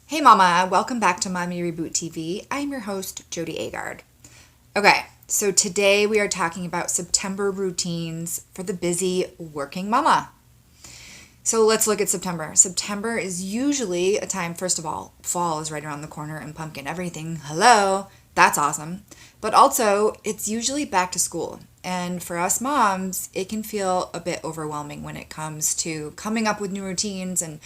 Hey Mama, welcome back to Mommy Reboot TV. I'm your host, Jody Agard. Okay, so today we are talking about September routines for the busy working mama. So let's look at September. September is usually a time, first of all, fall is right around the corner and pumpkin everything. Hello, that's awesome. But also, it's usually back to school. And for us moms, it can feel a bit overwhelming when it comes to coming up with new routines, and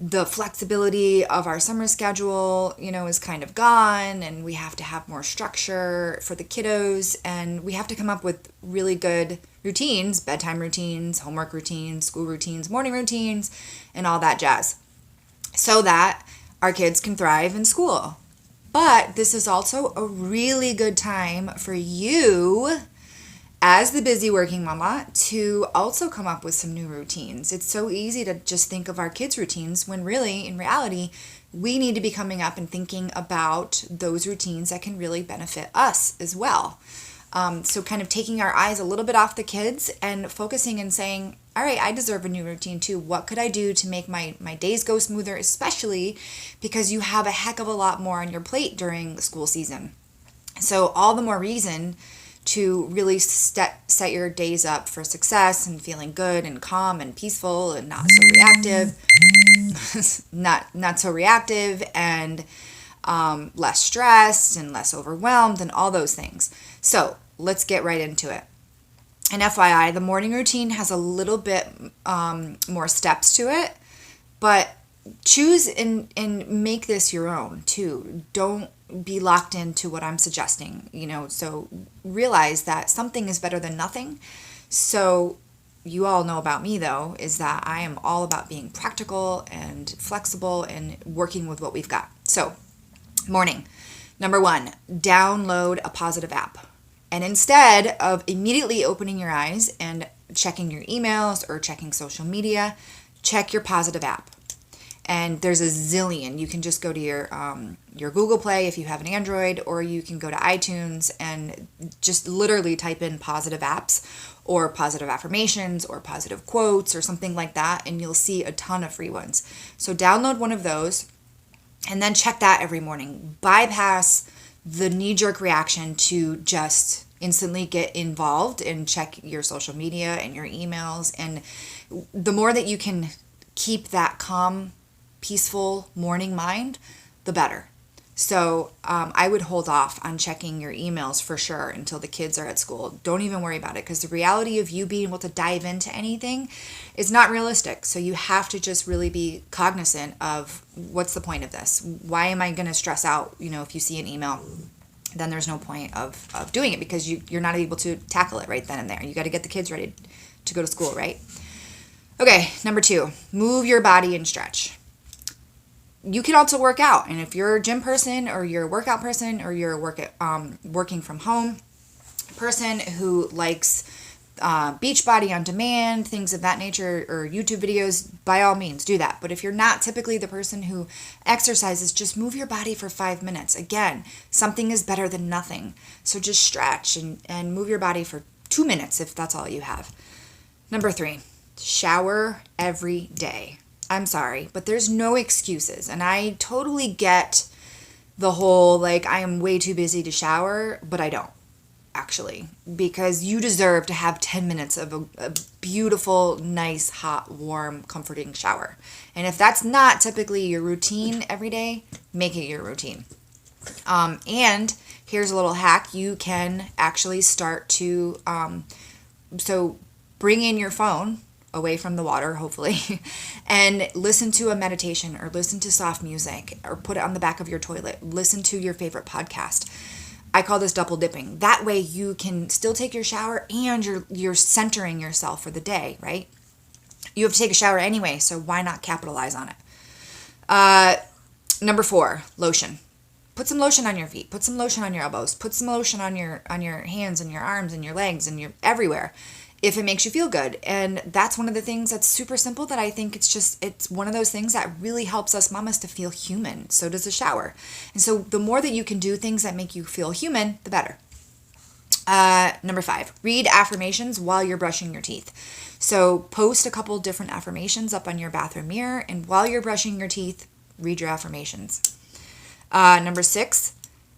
the flexibility of our summer schedule, is kind of gone, and we have to have more structure for the kiddos, and we have to come up with really good routines, bedtime routines, homework routines, school routines, morning routines, and all that jazz, so that our kids can thrive in school. But this is also a really good time for you as the busy working mama to also come up with some new routines. It's so easy to just think of our kids' routines when really, in reality, we need to be coming up and thinking about those routines that can really benefit us as well. So kind of taking our eyes a little bit off the kids and focusing and saying, all right, I deserve a new routine too. What could I do to make my days go smoother, especially because you have a heck of a lot more on your plate during school season. So all the more reason to really set your days up for success and feeling good and calm and peaceful and not so reactive, not so reactive, and less stressed and less overwhelmed and all those things. So let's get right into it. And FYI, the morning routine has a little bit more steps to it, but choose and make this your own too. Don't be locked into what I'm suggesting, so realize that something is better than nothing. So you all know about me though, is that I am all about being practical and flexible and working with what we've got. So morning, number one, download a positive app. And instead of immediately opening your eyes and checking your emails or checking social media, check your positive app. And there's a zillion. You can just go to your Google Play if you have an Android, or you can go to iTunes and just literally type in positive apps or positive affirmations or positive quotes or something like that, and you'll see a ton of free ones. So download one of those and then check that every morning. Bypass the knee-jerk reaction to just instantly get involved and check your social media and your emails. And the more that you can keep that calm, peaceful morning mind, the better. So I would hold off on checking your emails for sure until the kids are at school. Don't even worry about it, because the reality of you being able to dive into anything is not realistic. So you have to just really be cognizant of, what's the point of this? Why am I going to stress out? If you see an email, then there's no point of doing it, because you're not able to tackle it right then and there. You got to get the kids ready to go to school, right? Okay, number two, move your body and stretch. You can also work out, and if you're a gym person or you're a workout person or you're a working from home person who likes Beachbody on demand, things of that nature, or YouTube videos, by all means do that. But if you're not typically the person who exercises, just move your body for 5 minutes. Again, something is better than nothing. So just stretch and move your body for 2 minutes if that's all you have. Number three, shower every day. I'm sorry, but there's no excuses. And I totally get the whole, I am way too busy to shower, but I don't, actually, because you deserve to have 10 minutes of a beautiful, nice, hot, warm, comforting shower. And if that's not typically your routine every day, make it your routine. And here's a little hack. You can actually start to, so bring in your phone away from the water, hopefully, and listen to a meditation or listen to soft music or put it on the back of your toilet. Listen to your favorite podcast. I call this double dipping. That way you can still take your shower and you're centering yourself for the day, right? You have to take a shower anyway, so why not capitalize on it? Number four, lotion. Put some lotion on your feet. Put some lotion on your elbows. Put some lotion on your hands and your arms and your legs and your everywhere, if it makes you feel good. And that's one of the things that's super simple that I think it's one of those things that really helps us mamas to feel human. So does a shower. And so the more that you can do things that make you feel human, the better. Number five, read affirmations while you're brushing your teeth. So post a couple different affirmations up on your bathroom mirror, and while you're brushing your teeth, read your affirmations. Number 6,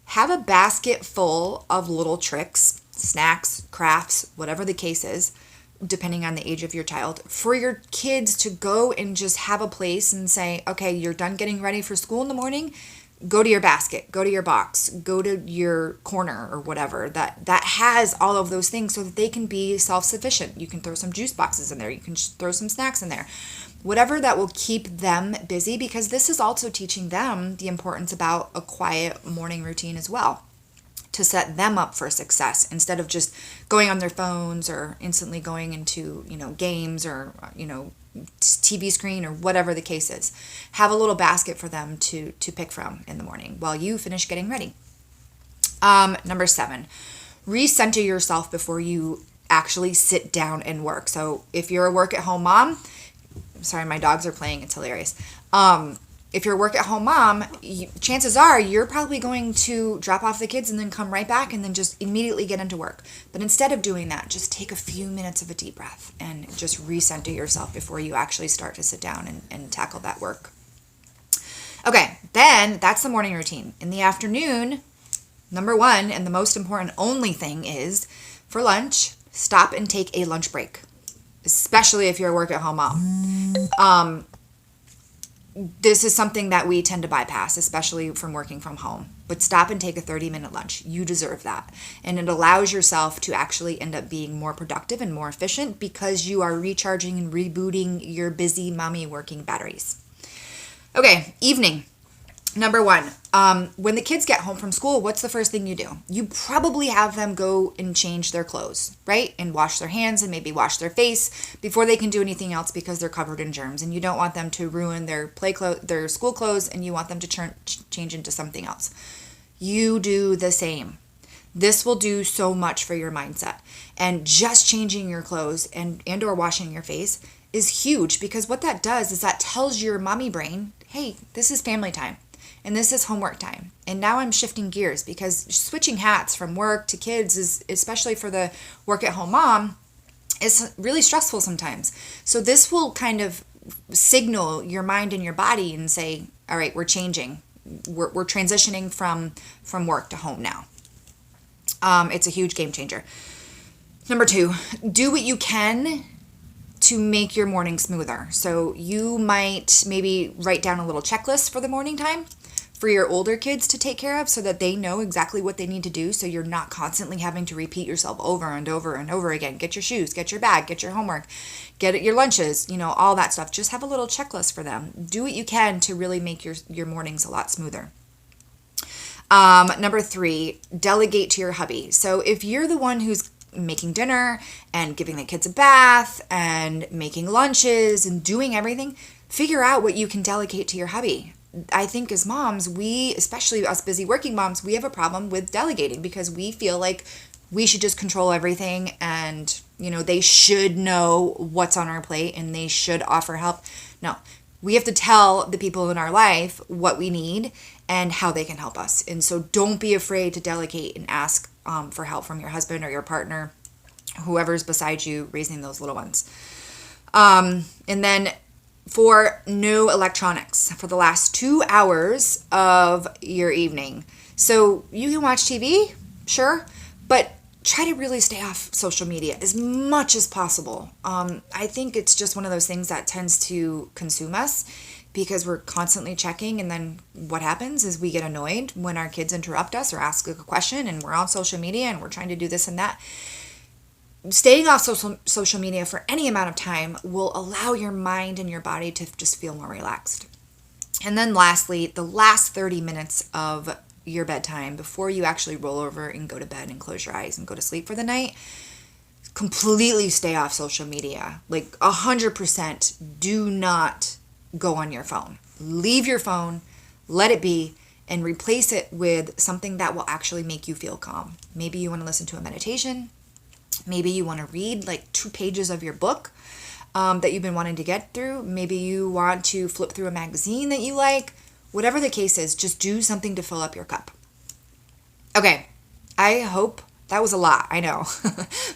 have a basket full of little tricks, snacks, crafts, whatever the case is, depending on the age of your child, for your kids to go and just have a place and say, okay, you're done getting ready for school in the morning. Go to your basket, go to your box, go to your corner or whatever that has all of those things so that they can be self-sufficient. You can throw some juice boxes in there. You can throw some snacks in there. Whatever that will keep them busy, because this is also teaching them the importance about a quiet morning routine as well, to set them up for success instead of just going on their phones or instantly going into, games or, TV screen or whatever the case is. Have a little basket for them to pick from in the morning while you finish getting ready. Number 7, recenter yourself before you actually sit down and work. So if you're a work-at-home mom, sorry, my dogs are playing, it's hilarious. If you're a work-at-home mom, chances are you're probably going to drop off the kids and then come right back and then just immediately get into work. But instead of doing that, just take a few minutes of a deep breath and just recenter yourself before you actually start to sit down and tackle that work. Okay, then that's the morning routine. In the afternoon, number 1 and the most important only thing is, for lunch, stop and take a lunch break, especially if you're a work-at-home mom. This is something that we tend to bypass, especially from working from home. But stop and take a 30-minute lunch. You deserve that. And it allows yourself to actually end up being more productive and more efficient because you are recharging and rebooting your busy mommy working batteries. Okay, evening. Number 1, when the kids get home from school, what's the first thing you do? You probably have them go and change their clothes, right? And wash their hands and maybe wash their face before they can do anything else because they're covered in germs. And you don't want them to ruin their their school clothes, and you want them to change into something else. You do the same. This will do so much for your mindset. And just changing your clothes and or washing your face is huge, because what that does is that tells your mommy brain, hey, this is family time. And this is homework time. And now I'm shifting gears, because switching hats from work to kids is, especially for the work-at-home mom, is really stressful sometimes. So this will kind of signal your mind and your body and say, all right, we're changing. We're transitioning from work to home now. It's a huge game changer. Number 2, do what you can to make your morning smoother. So you might maybe write down a little checklist for the morning time for your older kids to take care of, so that they know exactly what they need to do, so you're not constantly having to repeat yourself over and over and over again. Get your shoes, get your bag, get your homework, get your lunches, all that stuff. Just have a little checklist for them. Do what you can to really make your mornings a lot smoother. Number 3, delegate to your hubby. So if you're the one who's making dinner and giving the kids a bath and making lunches and doing everything, figure out what you can delegate to your hubby. I think as moms, especially us busy working moms, we have a problem with delegating because we feel like we should just control everything, and they should know what's on our plate and they should offer help. No, we have to tell the people in our life what we need and how they can help us. And so don't be afraid to delegate and ask for help from your husband or your partner, whoever's beside you raising those little ones. And then for no electronics for the last 2 hours of your evening. So you can watch TV, sure, but try to really stay off social media as much as possible. I think it's just one of those things that tends to consume us, because we're constantly checking, and then what happens is we get annoyed when our kids interrupt us or ask a question and we're on social media and we're trying to do this and that. Staying off social media for any amount of time will allow your mind and your body to just feel more relaxed. And then lastly, the last 30 minutes of your bedtime before you actually roll over and go to bed and close your eyes and go to sleep for the night, completely stay off social media. Like 100% do not go on your phone. Leave your phone, let it be, and replace it with something that will actually make you feel calm. Maybe you want to listen to a meditation. Maybe you want to read like 2 pages of your book that you've been wanting to get through. Maybe you want to flip through a magazine that you like. Whatever the case is, just do something to fill up your cup. Okay, I hope that was a lot, I know,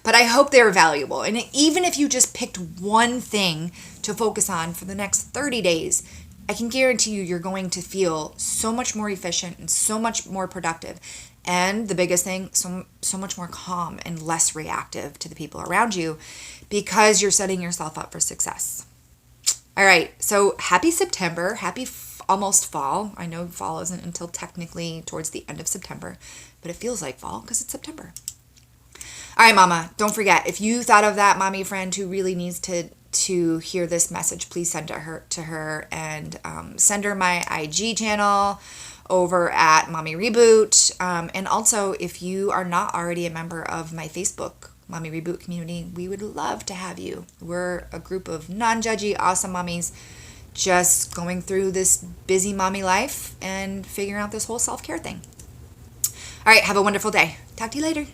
but I hope they were valuable. And even if you just picked one thing to focus on for the next 30 days, I can guarantee you, you're going to feel so much more efficient and so much more productive. And the biggest thing, so much more calm and less reactive to the people around you, because you're setting yourself up for success. All right, so happy September, happy almost fall. I know fall isn't until technically towards the end of September, but it feels like fall because it's September. All right, mama, don't forget, if you thought of that mommy friend who really needs to hear this message, please send it to her and send her my IG channel over at Mommy Reboot. And also, if you are not already a member of my Facebook Mommy Reboot community, we would love to have you. We're a group of non-judgy, awesome mommies just going through this busy mommy life and figuring out this whole self-care thing. All right, have a wonderful day. Talk to you later.